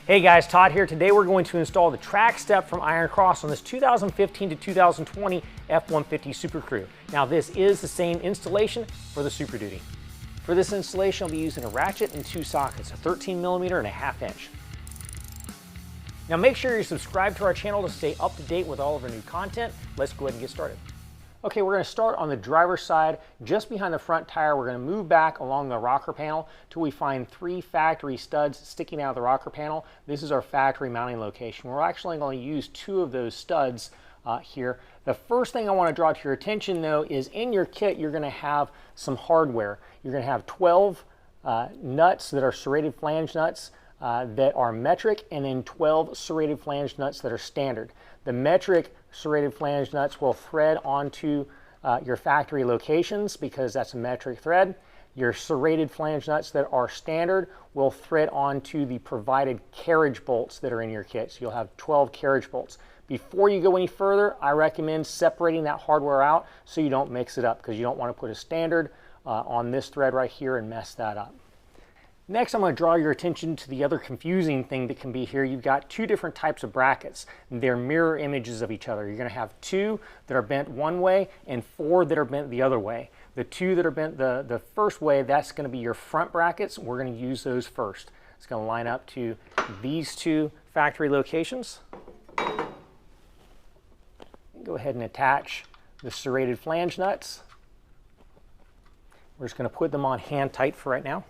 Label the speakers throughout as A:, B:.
A: Hey guys, Todd here. Today we're going to install the Trak step from Iron Cross on this 2015 to 2020 F-150 Super Crew. Now this is the same installation for the Super Duty. For this installation I'll be using a ratchet and two sockets, a 13mm and a 1/2 inch. Now make sure you're subscribed to our channel to stay up to date with all of our new content. Let's go ahead and get started. Okay, we're going to start on the driver's side, just behind the front tire. We're going to move back along the rocker panel till we find 3 factory studs sticking out of the rocker panel. This is our factory mounting location. We're actually going to use 2 of those studs here. The first thing I want to draw to your attention though is in your kit you're going to have some hardware. You're going to have 12 nuts that are serrated flange nuts that are metric, and then 12 serrated flange nuts that are standard. The metric serrated flange nuts will thread onto your factory locations because that's a metric thread. Your serrated flange nuts that are standard will thread onto the provided carriage bolts that are in your kit. So you'll have 12 carriage bolts. Before you go any further, I recommend separating that hardware out so you don't mix it up, because you don't want to put a standard on this thread right here and mess that up. Next, I'm going to draw your attention to the other confusing thing that can be here. You've got 2 different types of brackets. They're mirror images of each other. You're going to have 2 that are bent one way and 4 that are bent the other way. The 2 that are bent the first way, that's going to be your front brackets. We're going to use those first. It's going to line up to these 2 factory locations. Go ahead and attach the serrated flange nuts. We're just going to put them on hand tight for right now.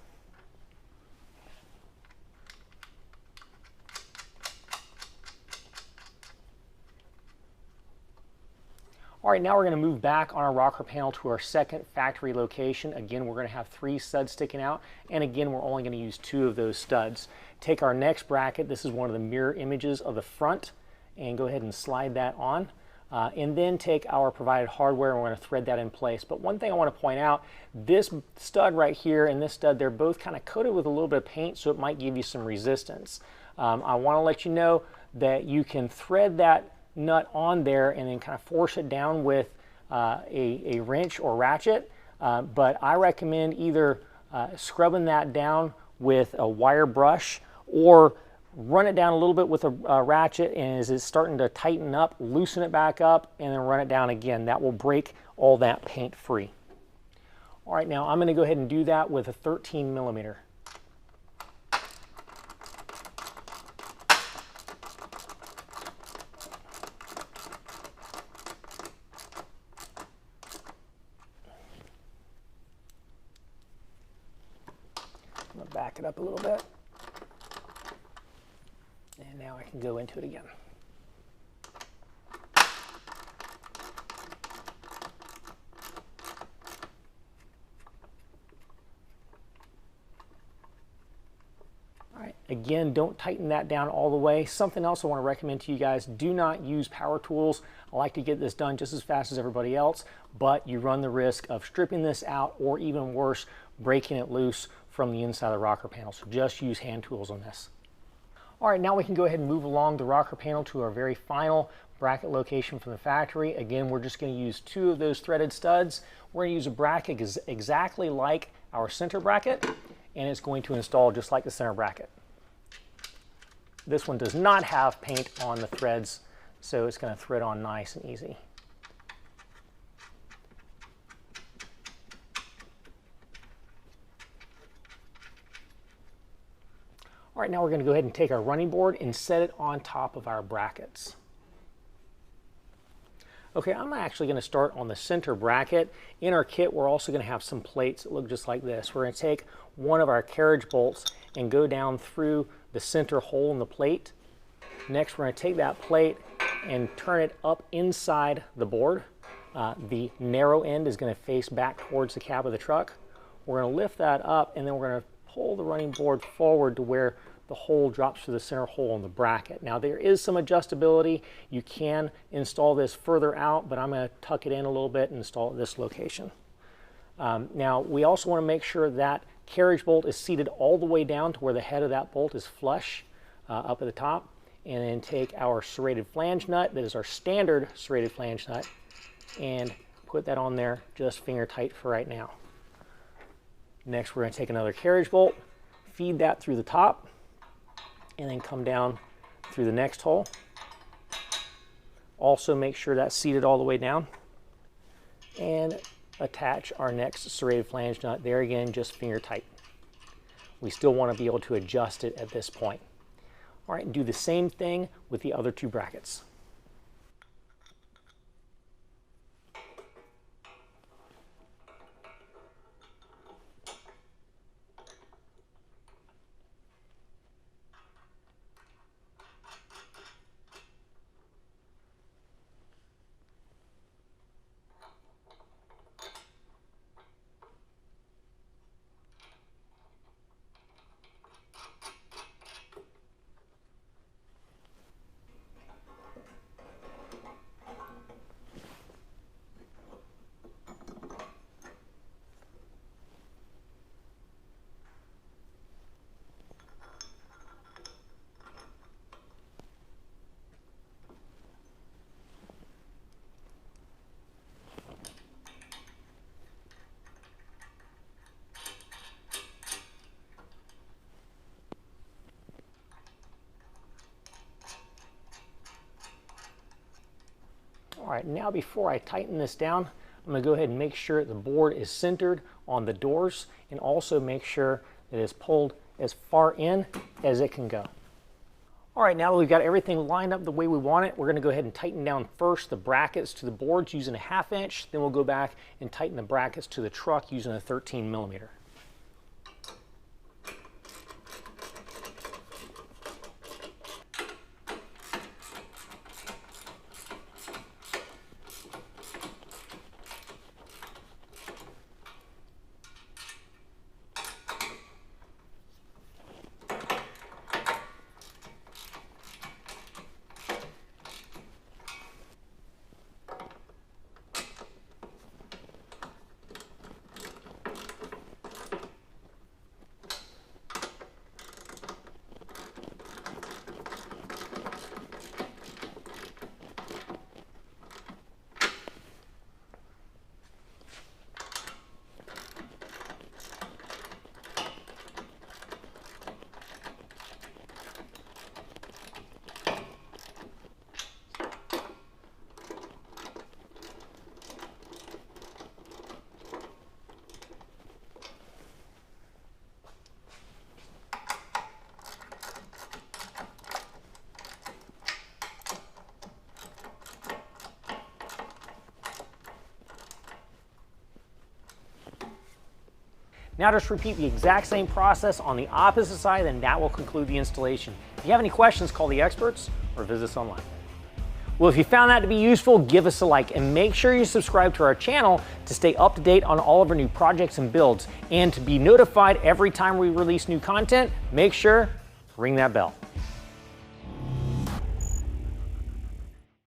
A: All right, now we're going to move back on our rocker panel to our second factory location. Again, we're going to have 3 studs sticking out, and again, we're only going to use 2 of those studs. Take our next bracket. This is one of the mirror images of the front, and go ahead and slide that on. And then take our provided hardware and we're going to thread that in place. But one thing I want to point out, this stud right here and this stud, they're both kind of coated with a little bit of paint, so it might give you some resistance. I want to let you know that you can thread that nut on there and then kind of force it down with a wrench or ratchet, but I recommend either scrubbing that down with a wire brush or run it down a little bit with a ratchet, and as it's starting to tighten up, loosen it back up and then run it down again. That will break all that paint free. All right, now I'm going to go ahead and do that with a 13mm. I'm going to back it up a little bit. And now I can go into it again. All right, again, don't tighten that down all the way. Something else I want to recommend to you guys, do not use power tools. I like to get this done just as fast as everybody else, but you run the risk of stripping this out, or even worse, breaking it loose from the inside of the rocker panel. So just use hand tools on this. All right, now we can go ahead and move along the rocker panel to our very final bracket location from the factory. Again, we're just going to use 2 of those threaded studs. We're going to use a bracket exactly like our center bracket, and it's going to install just like the center bracket. This one does not have paint on the threads, so it's going to thread on nice and easy. All right, now we're going to go ahead and take our running board and set it on top of our brackets. Okay, I'm actually going to start on the center bracket. In our kit, we're also going to have some plates that look just like this. We're going to take one of our carriage bolts and go down through the center hole in the plate. Next, we're going to take that plate and turn it up inside the board. The narrow end is going to face back towards the cab of the truck. We're going to lift that up, and then we're going to pull the running board forward to where the hole drops through the center hole in the bracket. Now there is some adjustability. You can install this further out, but I'm going to tuck it in a little bit and install it at this location. Now we also want to make sure that carriage bolt is seated all the way down to where the head of that bolt is flush up at the top, and then take our serrated flange nut, that is our standard serrated flange nut, and put that on there just finger tight for right now. Next, we're going to take another carriage bolt, feed that through the top, and then come down through the next hole. Also make sure that's seated all the way down, and attach our next serrated flange nut. There again, just finger tight. We still want to be able to adjust it at this point. All right, and do the same thing with the other two brackets. All right, now before I tighten this down, I'm going to go ahead and make sure the board is centered on the doors, and also make sure that it's pulled as far in as it can go. All right, now that we've got everything lined up the way we want it, we're going to go ahead and tighten down first the brackets to the boards using a 1/2 inch. Then we'll go back and tighten the brackets to the truck using a 13 millimeter. Now just repeat the exact same process on the opposite side, and that will conclude the installation. If you have any questions, call the experts or visit us online. Well, if you found that to be useful, give us a like, and make sure you subscribe to our channel to stay up to date on all of our new projects and builds. And to be notified every time we release new content, make sure to ring that bell.